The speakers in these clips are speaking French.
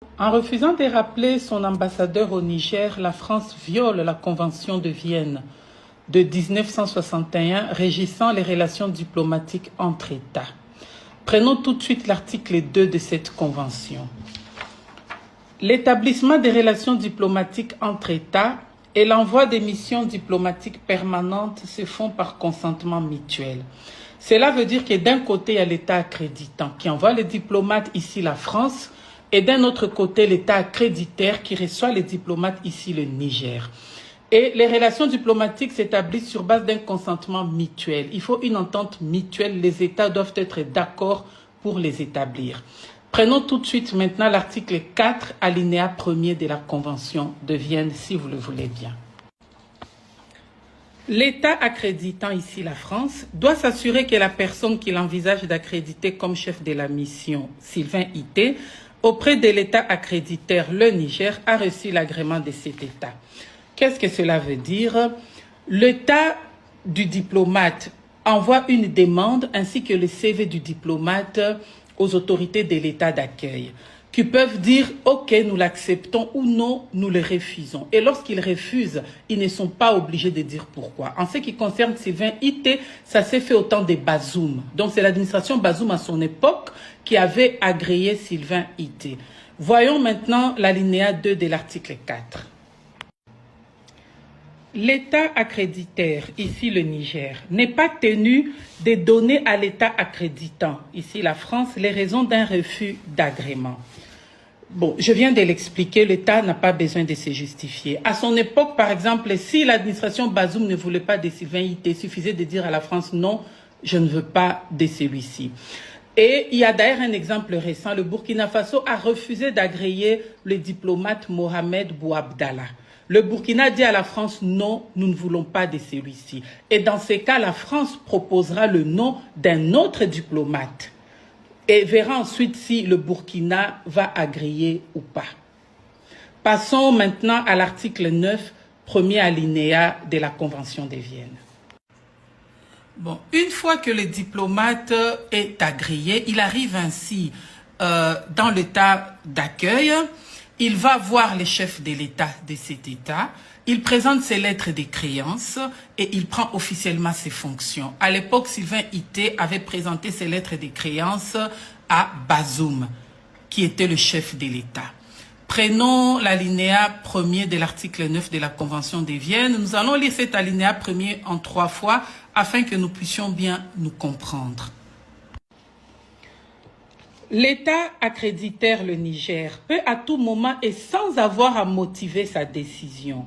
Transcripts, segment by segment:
En refusant de rappeler son ambassadeur au Niger, la France viole la Convention de Vienne de 1961 régissant les relations diplomatiques entre États. Prenons tout de suite l'article 2 de cette convention. L'établissement des relations diplomatiques entre États et l'envoi des missions diplomatiques permanentes se font par consentement mutuel. Cela veut dire que d'un côté, il y a l'État accréditant qui envoie les diplomates, ici la France, et d'un autre côté, l'État accréditaire qui reçoit les diplomates, ici le Niger. Et les relations diplomatiques s'établissent sur base d'un consentement mutuel. Il faut une entente mutuelle. Les États doivent être d'accord pour les établir. Prenons tout de suite maintenant l'article 4, alinéa 1er de la Convention de Vienne, si vous le voulez bien. L'État accréditant, ici la France, doit s'assurer que la personne qu'il envisage d'accréditer comme chef de la mission, Sylvain Ité, auprès de l'État accréditaire, le Niger, a reçu l'agrément de cet État. Qu'est-ce que cela veut dire? L'État du diplomate envoie une demande ainsi que le CV du diplomate aux autorités de l'État d'accueil, qui peuvent dire « Ok, nous l'acceptons » ou « Non, nous le refusons ». Et lorsqu'ils refusent, ils ne sont pas obligés de dire pourquoi. En ce qui concerne Sylvain Ité, ça s'est fait au temps des Bazoum. Donc c'est l'administration Bazoum à son époque qui avait agréé Sylvain Ité. Voyons maintenant l'alinéa 2 de l'article 4. L'État accréditaire, ici le Niger, n'est pas tenu de donner à l'État accréditant, ici la France, les raisons d'un refus d'agrément. Bon, je viens de l'expliquer, l'État n'a pas besoin de se justifier. À son époque, par exemple, si l'administration Bazoum ne voulait pas de Sylvain Ité, il suffisait de dire à la France « Non, je ne veux pas de celui-ci ». Et il y a d'ailleurs un exemple récent, le Burkina Faso a refusé d'agréer le diplomate Mohamed Bouabdallah. Le Burkina dit à la France, non, nous ne voulons pas de celui-ci. Et dans ces cas, la France proposera le nom d'un autre diplomate et verra ensuite si le Burkina va agréer ou pas. Passons maintenant à l'article 9, premier alinéa de la Convention de Vienne. Bon, une fois que le diplomate est agréé, il arrive ainsi dans l'état d'accueil. Il va voir les chefs de l'État de cet État, il présente ses lettres de créance et il prend officiellement ses fonctions. À l'époque, Sylvain Ité avait présenté ses lettres de créance à Bazoum, qui était le chef de l'État. Prenons l'alinéa 1er de l'article 9 de la Convention de Vienne. Nous allons lire cet alinéa 1er en 3 fois afin que nous puissions bien nous comprendre. L'État accréditaire, le Niger, peut à tout moment et sans avoir à motiver sa décision,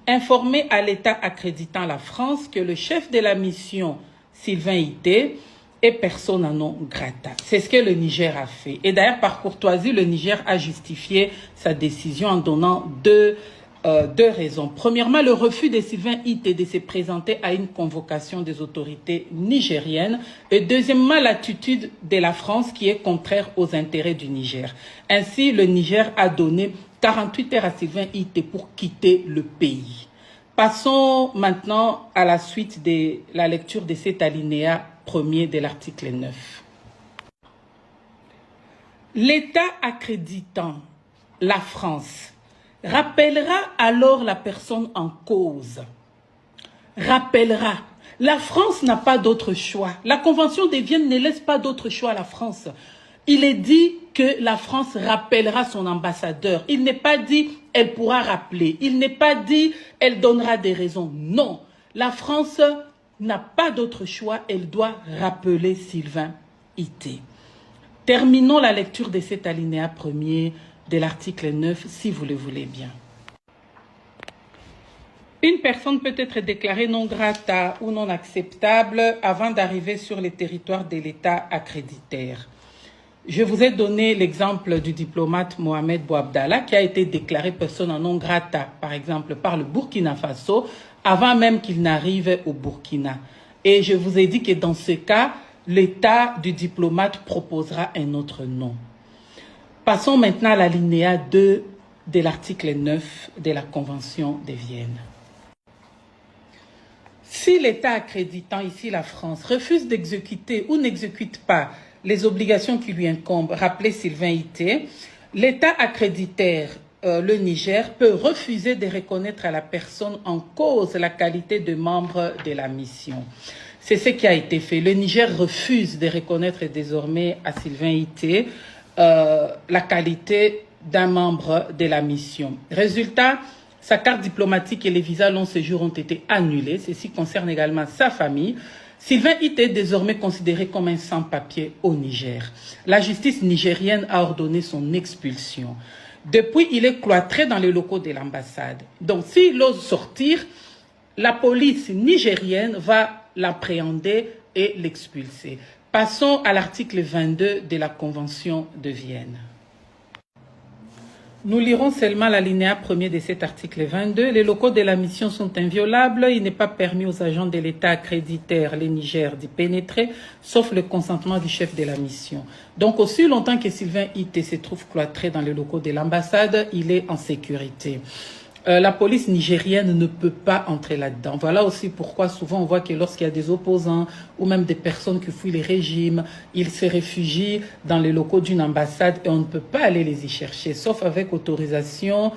informer à l'État accréditant la France que le chef de la mission, Sylvain Ité, est persona non grata. C'est ce que le Niger a fait. Et d'ailleurs, par courtoisie, le Niger a justifié sa décision en donnant deux raisons. Premièrement, le refus de Sylvain Ité de se présenter à une convocation des autorités nigériennes. Et deuxièmement, l'attitude de la France qui est contraire aux intérêts du Niger. Ainsi, le Niger a donné 48 heures à Sylvain Ité pour quitter le pays. Passons maintenant à la suite de la lecture de cet alinéa 1er de l'article 9. L'État accréditant la France rappellera alors la personne en cause. Rappellera. La France n'a pas d'autre choix. La Convention de Vienne ne laisse pas d'autre choix à la France. Il est dit que la France rappellera son ambassadeur. Il n'est pas dit elle pourra rappeler. Il n'est pas dit elle donnera des raisons. Non. La France n'a pas d'autre choix. Elle doit rappeler Sylvain Ité. Terminons la lecture de cet alinéa 1er de l'article 9, si vous le voulez bien. Une personne peut être déclarée non grata ou non acceptable avant d'arriver sur le territoire de l'État accréditaire. Je vous ai donné l'exemple du diplomate Mohamed Bouabdallah qui a été déclaré persona non grata, par exemple, par le Burkina Faso, avant même qu'il n'arrive au Burkina. Et je vous ai dit que dans ce cas, l'État du diplomate proposera un autre nom. Passons maintenant à l'alinéa 2 de l'article 9 de la Convention de Vienne. Si l'État accréditant, ici la France, refuse d'exécuter ou n'exécute pas les obligations qui lui incombent, rappelez Sylvain Ité, L'État accréditaire, le Niger, peut refuser de reconnaître à la personne en cause la qualité de membre de la mission. C'est ce qui a été fait. Le Niger refuse de reconnaître désormais à Sylvain Ité la qualité d'un membre de la mission. Résultat, sa carte diplomatique et les visas long séjour ont été annulés. Ceci concerne également sa famille. Sylvain Ité est désormais considéré comme un sans-papier au Niger. La justice nigérienne a ordonné son expulsion. Depuis, il est cloîtré dans les locaux de l'ambassade. Donc, s'il ose sortir, la police nigérienne va l'appréhender et l'expulser. Passons à l'article 22 de la Convention de Vienne. Nous lirons seulement l'alinéa premier de cet article 22. Les locaux de la mission sont inviolables. Il n'est pas permis aux agents de l'État accréditaire, les Niger, d'y pénétrer, sauf le consentement du chef de la mission. Donc, aussi longtemps que Sylvain Ité se trouve cloîtré dans les locaux de l'ambassade, il est en sécurité. La police nigérienne ne peut pas entrer là-dedans. Voilà aussi pourquoi souvent on voit que lorsqu'il y a des opposants ou même des personnes qui fuient les régimes, ils se réfugient dans les locaux d'une ambassade et on ne peut pas aller les y chercher, sauf avec autorisation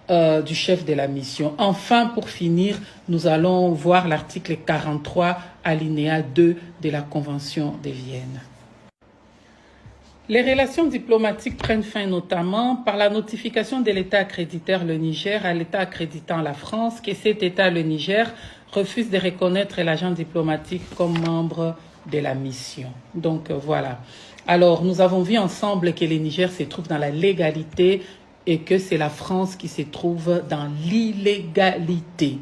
du chef de la mission. Enfin, pour finir, nous allons voir l'article 43, alinéa 2 de la Convention de Vienne. Les relations diplomatiques prennent fin notamment par la notification de l'État accréditaire, le Niger, à l'État accréditant la France, que cet État, le Niger, refuse de reconnaître l'agent diplomatique comme membre de la mission. Donc voilà. Alors nous avons vu ensemble que le Niger se trouve dans la légalité et que c'est la France qui se trouve dans l'illégalité.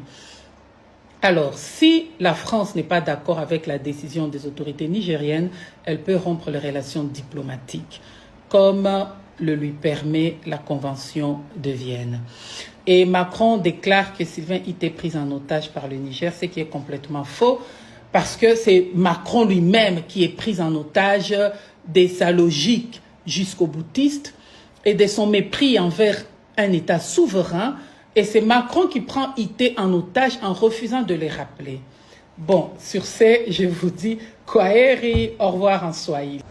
Alors, si la France n'est pas d'accord avec la décision des autorités nigériennes, elle peut rompre les relations diplomatiques, comme le lui permet la Convention de Vienne. Et Macron déclare que Sylvain Ité est pris en otage par le Niger, ce qui est complètement faux, parce que c'est Macron lui-même qui est pris en otage de sa logique jusqu'au boutiste et de son mépris envers un État souverain. Et c'est Macron qui prend Ité en otage en refusant de les rappeler. Bon, sur ce, je vous dis Kwaheri, au revoir en Swahili.